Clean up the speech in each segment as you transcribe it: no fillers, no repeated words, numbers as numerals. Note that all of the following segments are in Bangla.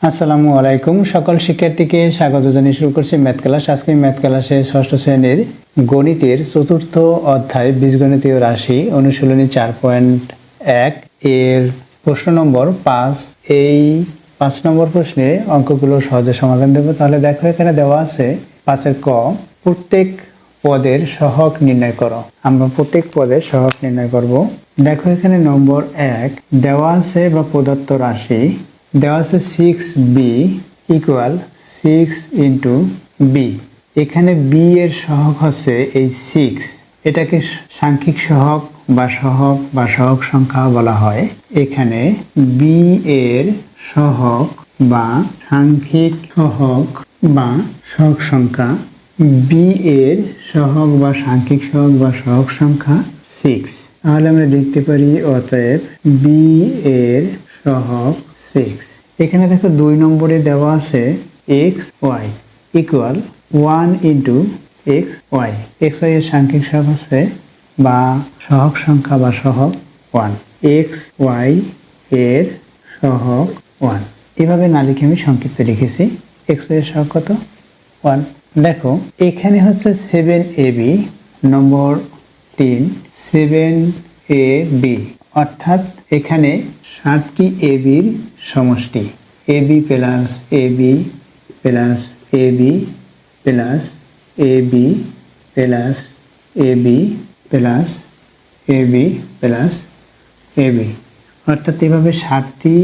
আসসালামু আলাইকুম। সকল শিক্ষার্থীকে স্বাগত জানিয়ে শুরু করছি ম্যাথ ক্লাস। আজকে ম্যাথ ক্লাসে ষষ্ঠ শ্রেণীর গণিতের চতুর্থ অধ্যায় বীজগণিতীয় রাশি অনুশীলনী 4.1 এর প্রশ্ন নম্বর 5। এই 5 নম্বর প্রশ্নে অঙ্কগুলো সহজে সমাধান দেব। তাহলে দেখো, এখানে দেওয়া আছে 5-এর ক, প্রত্যেক পদের সহগ নির্ণয় করো। আমরা প্রত্যেক পদের সহগ নির্ণয় করব। দেখো, এখানে নম্বর 1 দেওয়া আছে বা প্রদত্ত রাশি দেওয়া আছে 6b ইকুয়াল 6 ইন্টু বি। এখানে বি এর সহগ হচ্ছে এই 6। এটাকে সাংখ্যিক সহগ বা সহগ সংখ্যা বলা হয়। এখানে বি এর সহগ বা সাংখ্যিক সহগ বা সহগ সংখ্যা, বি এর সহগ বা সাংখ্যিক সহগ বা সহগ সংখ্যা 6। তাহলে আমরা লিখতে পারি অতএব বি এর সহগ 6। এখানে দেখো 2 নম্বরে দেওয়া আছে X Y equal 1 into X Y. X Y এর সাংখ্যিক সহগ হচ্ছে বা সহগ সংখ্যা বা সহগ 1। এক্স ওয়াই এর সহগ 1। এভাবে না লিখে আমি সংক্ষিপ্ত লিখেছি। এক্স ওয়াই এর সহগ কত? 1। দেখো, এখানে হচ্ছে 7ab নম্বর 3 7ab, অর্থাৎ এখানে 7টি এবির সমষ্টি। AB plus AB plus AB plus AB plus AB plus AB plus AB, অর্থাৎ এভাবে 7টি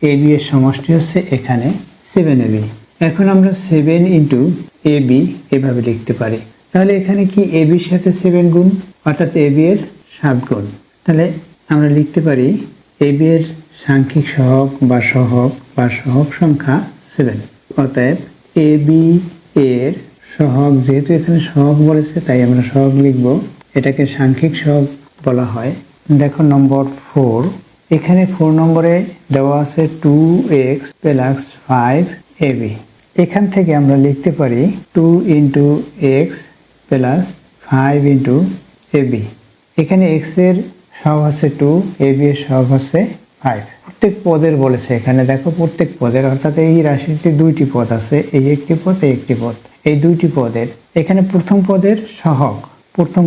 এবি এর সমষ্টি হচ্ছে এখানে 7ab। এখন আমরা 7 ইন্টু এবি এভাবে লিখতে পারি। তাহলে এখানে কি এবির সাথে 7 গুণ, অর্থাৎ এবি এর 7 গুণ। তাহলে আমরা লিখতে পারি এবি এর সাংখ্যিক সহগ বা সহগ সংখ্যা 7। অতএব এবি এর সহগ, যেহেতু এখানে সহগ বলেছে তাই আমরা সহগ লিখব। এটাকে সাংখ্যিক সহগ বলা হয়। দেখো নম্বর 4, এখানে 4 নম্বরে দেওয়া আছে 2x প্লাস 5ab। এখান থেকে আমরা লিখতে পারি 2 into x plus 5 into AB. এখানে এক্স এর সহগ হচ্ছে 2, এবি এর সহগ হচ্ছে 5। প্রত্যেক পদের বলেছে এখানে। দেখো, প্রত্যেক পদের, অর্থাৎ এই রাশিতে 2টি পদ আছে, এই একটি পদ, এই একটি পদ, এই 2টি পদের। এখানে প্রথম পদের সহগ, প্রথম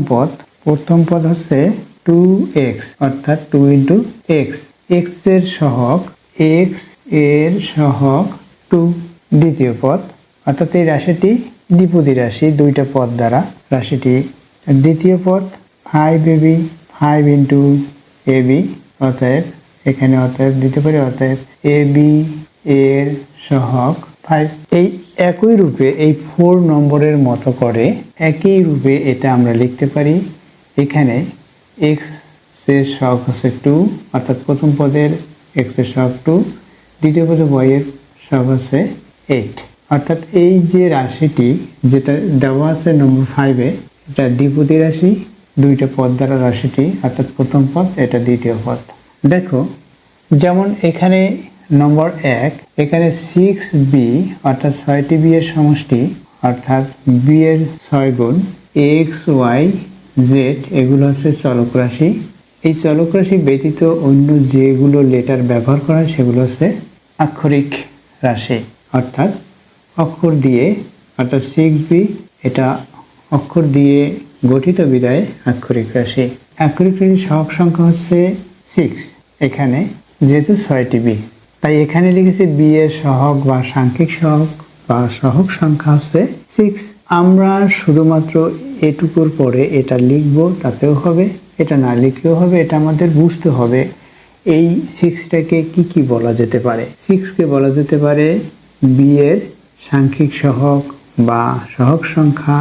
পদ হচ্ছে 2x, অর্থাৎ 2 ইন্টু এক্স। এক্স এর সহগ 2। দ্বিতীয় পদ, অর্থাৎ এই রাশিটি দ্বিপদী রাশি, 2টা পদ দ্বারা রাশিটি। দ্বিতীয় পদ 5ab, 5 ইন্টু এবি। অতএব এখানে দিতে পারি অতএব এবি এর সহগ 5। এই একই রূপে এই 4 নম্বরের মতো করে একই রূপে এটা আমরা লিখতে পারি। এখানে এক্স এর সহগ হচ্ছে 2, অর্থাৎ প্রথম পদের এক্স এর সহগ 2, দ্বিতীয় পদে y এর সহগ হচ্ছে 8। অর্থাৎ এই যে রাশিটি যেটা দেওয়া আছে নম্বর 5-এ, এটা দ্বিপদী রাশি, 2টা পদ দ্বারা রাশিটি, অর্থাৎ প্রথম পদ, এটা দ্বিতীয় পদ। দেখো, যেমন এখানে নম্বর 1, এখানে 6b, অর্থাৎ 6টি বি এর সমষ্টি, অর্থাৎ বি এর 6 গুণ। এক্স ওয়াই জেড এগুলো হচ্ছে চলক রাশি। এই চলক রাশি ব্যতীত অন্য যেগুলো লেটার ব্যবহার করা হয় সেগুলো হচ্ছে আক্ষরিক রাশি, অর্থাৎ অক্ষর দিয়ে, অর্থাৎ 6b এটা অক্ষর দিয়ে গঠিত বিধায় আক্ষরিক রাশি। আক্ষরিক রাশির সহগ সংখ্যা হচ্ছে 6। এখানে যেহেতু 6টি বি, তাই এখানে লিখেছি বি এর সহগ বা সাংখ্যিক সহগ বা সহগ সংখ্যা হচ্ছে 6। আমরা শুধুমাত্র এটুকুর পরে এটা লিখব, তাতেও হবে, এটা না লিখলেও হবে। এটা আমাদের বুঝতে হবে এই 6টাকে কি বলা যেতে পারে। 6কে বলা যেতে পারে বি এর সাংখ্যিক সহগ বা সহগ সংখ্যা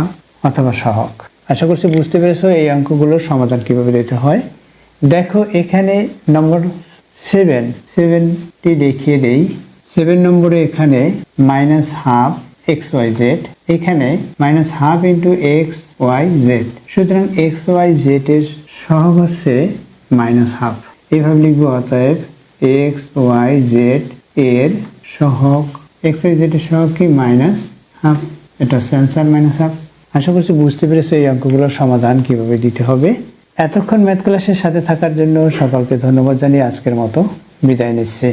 অথবা সহগ। আশা করছি বুঝতে পেরেছো এই অঙ্কগুলোর সমাধান কিভাবে দিতে হয়। দেখো, এখানে নম্বর 7টি দেখিয়ে দেই। 7 নম্বরে এখানে -12 xyz, এখানে -12 ইন্টু xyz। সুতরাং xyz এর সহগ হচ্ছে -12। এইভাবে লিখবো। অতএব xyz এর সহগ, xyz এর সহগ কি? -12। এটা হচ্ছে অ্যান্সার, -12। আশা করছি বুঝতে পেরেছো এই অঙ্কগুলোর সমাধান কিভাবে দিতে হবে। এতক্ষণ ম্যাথ ক্লাসের সাথে থাকার জন্য সকলকে ধন্যবাদ জানিয়ে আজকের মতো বিদায় নিচ্ছি।